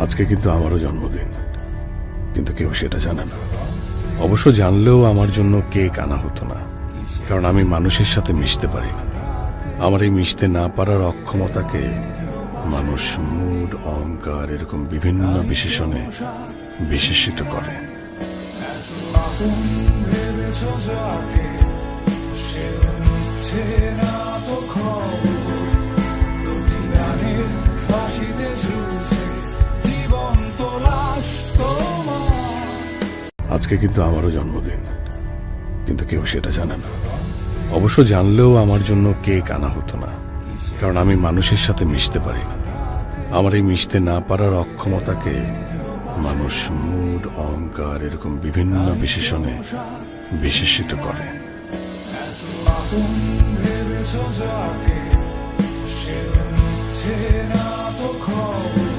আজকে কিন্তু আমারও জন্মদিন, কিন্তু কেউ সেটা জানে না। অবশ্য জানলেও আমার জন্য কেক আনা হতো না, কারণ আমি মানুষের সাথে মিশতে পারি না। আমার এই মিশতে না পারার অক্ষমতাকে মানুষ মুড, অহংকার এরকম বিভিন্ন বিশেষণে বিশেষিত করে। আজকে কিন্তু আমারও জন্মদিন, কিন্তু কেউ সেটা জানে না। অবশ্য জানলেও আমার জন্য কেক আনা হতো না, কারণ আমি মানুষের সাথে মিশতে পারি না। আমার এই মিশতে না পারার অক্ষমতাকে মানুষ মুড, অহংকার এরকম বিভিন্ন বিশেষণে বিশেষিত করে। ভেবেছ যাকে সে নিচ্ছে না তো খবর।